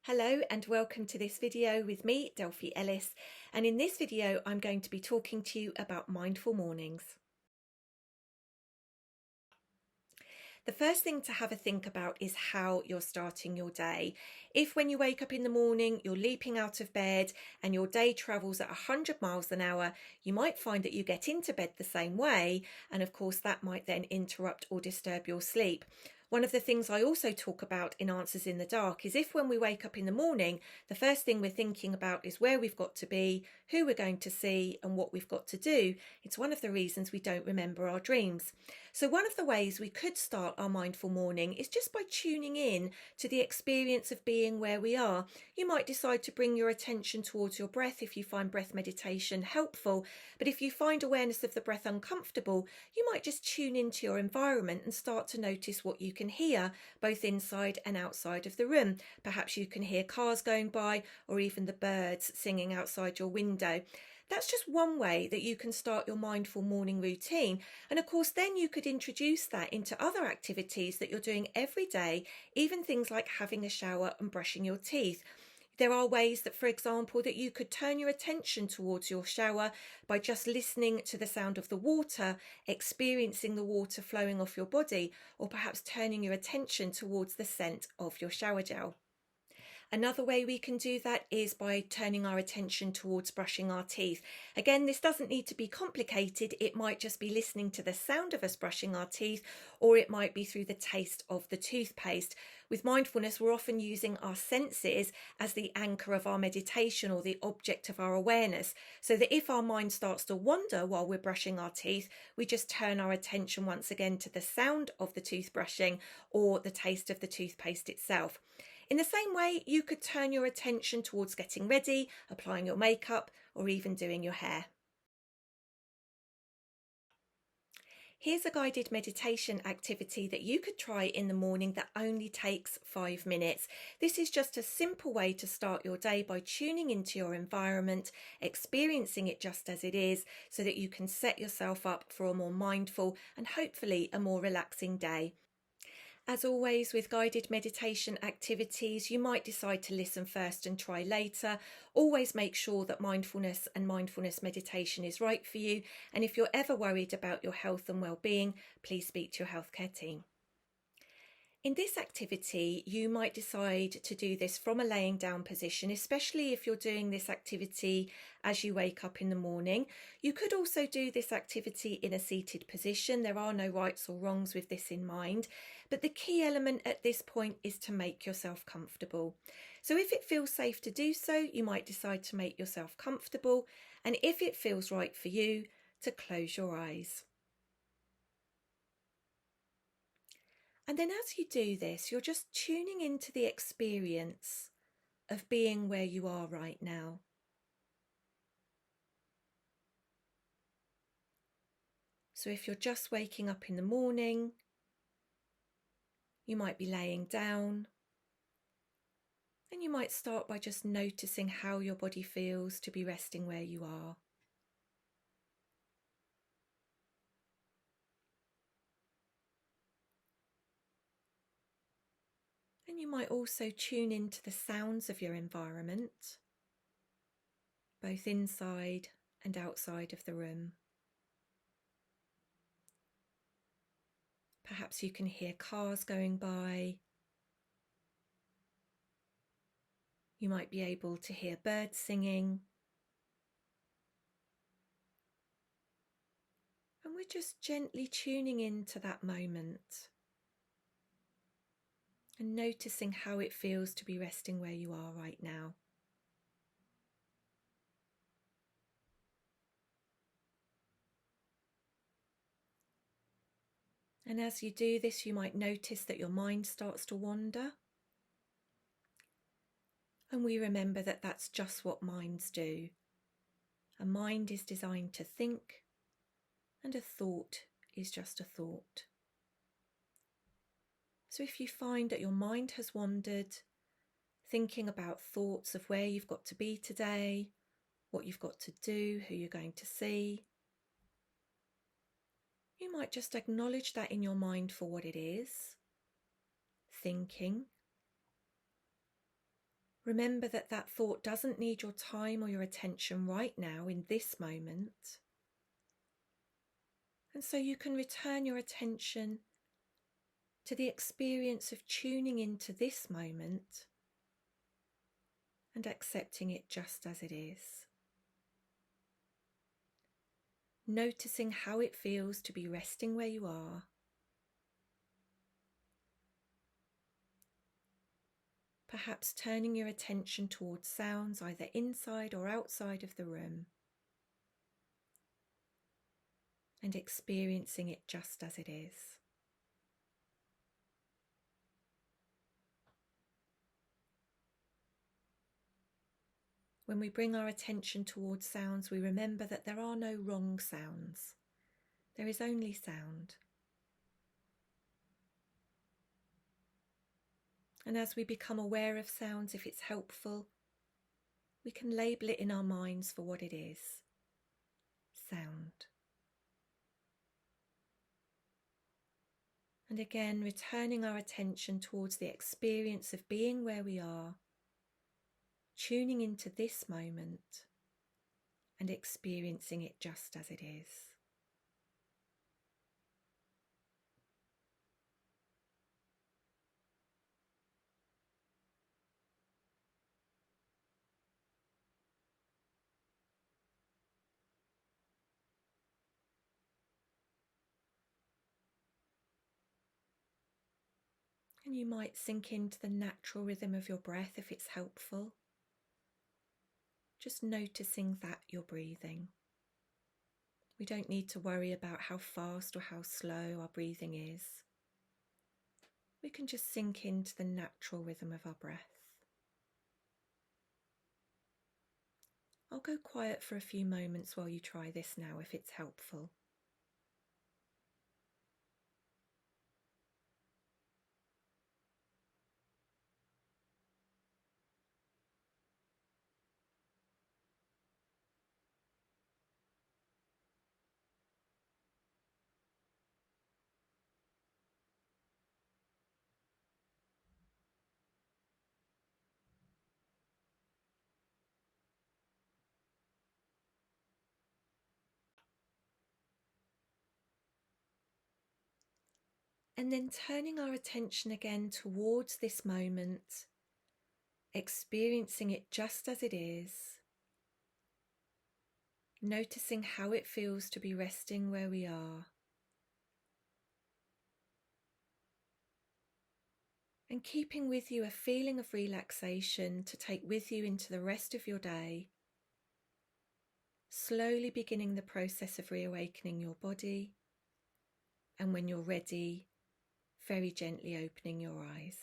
Hello and welcome to this video with me, Delphi Ellis, and in this video I'm going to be talking to you about mindful mornings. The first thing to have a think about is how you're starting your day. If when you wake up in the morning you're leaping out of bed and your day travels at 100 miles an hour, you might find that you get into bed the same way, and of course that might then interrupt or disturb your sleep. One of the things I also talk about in Answers in the Dark is if when we wake up in the morning, the first thing we're thinking about is where we've got to be, who we're going to see, and what we've got to do, it's one of the reasons we don't remember our dreams. So one of the ways we could start our mindful morning is just by tuning in to the experience of being where we are. You might decide to bring your attention towards your breath if you find breath meditation helpful, but if you find awareness of the breath uncomfortable, you might just tune into your environment and start to notice what you can hear, both inside and outside of the room. Perhaps you can hear cars going by or even the birds singing outside your window. That's just one way that you can start your mindful morning routine. And of course, then you could introduce that into other activities that you're doing every day, even things like having a shower and brushing your teeth. There are ways that, for example, that you could turn your attention towards your shower by just listening to the sound of the water, experiencing the water flowing off your body, or perhaps turning your attention towards the scent of your shower gel. Another way we can do that is by turning our attention towards brushing our teeth. Again, this doesn't need to be complicated. It might just be listening to the sound of us brushing our teeth, or it might be through the taste of the toothpaste. With mindfulness, we're often using our senses as the anchor of our meditation or the object of our awareness, so that if our mind starts to wander while we're brushing our teeth, we just turn our attention once again to the sound of the toothbrushing or the taste of the toothpaste itself. In the same way, you could turn your attention towards getting ready, applying your makeup, or even doing your hair. Here's a guided meditation activity that you could try in the morning that only takes 5 minutes. This is just a simple way to start your day by tuning into your environment, experiencing it just as it is, so that you can set yourself up for a more mindful and hopefully a more relaxing day. As always, with guided meditation activities, you might decide to listen first and try later. Always make sure that mindfulness and mindfulness meditation is right for you. And if you're ever worried about your health and well-being, please speak to your healthcare team. In this activity, you might decide to do this from a laying down position, especially if you're doing this activity as you wake up in the morning. You could also do this activity in a seated position. There are no rights or wrongs with this in mind, but the key element at this point is to make yourself comfortable. So if it feels safe to do so, you might decide to make yourself comfortable, and if it feels right for you, to close your eyes. And then as you do this, you're just tuning into the experience of being where you are right now. So if you're just waking up in the morning, you might be laying down, and you might start by just noticing how your body feels to be resting where you are. And you might also tune into the sounds of your environment, both inside and outside of the room. Perhaps you can hear cars going by. You might be able to hear birds singing. And we're just gently tuning into that moment and noticing how it feels to be resting where you are right now. And as you do this, you might notice that your mind starts to wander. And we remember that that's just what minds do. A mind is designed to think, and a thought is just a thought. So if you find that your mind has wandered, thinking about thoughts of where you've got to be today, what you've got to do, who you're going to see, you might just acknowledge that in your mind for what it is, thinking, Remember that that thought doesn't need your time or your attention right now in this moment. And so you can return your attention to the experience of tuning into this moment and accepting it just as it is. Noticing how it feels to be resting where you are. Perhaps turning your attention towards sounds either inside or outside of the room, and experiencing it just as it is. When we bring our attention towards sounds, we remember that there are no wrong sounds. There is only sound. And as we become aware of sounds, if it's helpful, we can label it in our minds for what it is: sound. And again, returning our attention towards the experience of being where we are, tuning into this moment and experiencing it just as it is. And you might sink into the natural rhythm of your breath if it's helpful. Just noticing that you're breathing. We don't need to worry about how fast or how slow our breathing is. We can just sink into the natural rhythm of our breath. I'll go quiet for a few moments while you try this now if it's helpful. And then turning our attention again towards this moment, experiencing it just as it is, noticing how it feels to be resting where we are, and keeping with you a feeling of relaxation to take with you into the rest of your day, slowly beginning the process of reawakening your body, and when you're ready, very gently opening your eyes.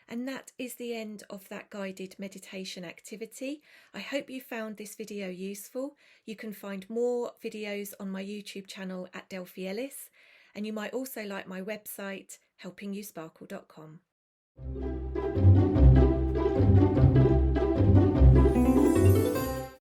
And that is the end of that guided meditation activity. I hope you found this video useful. You can find more videos on my YouTube channel at Delphi Ellis, and you might also like my website, helpingyouSparkle.com.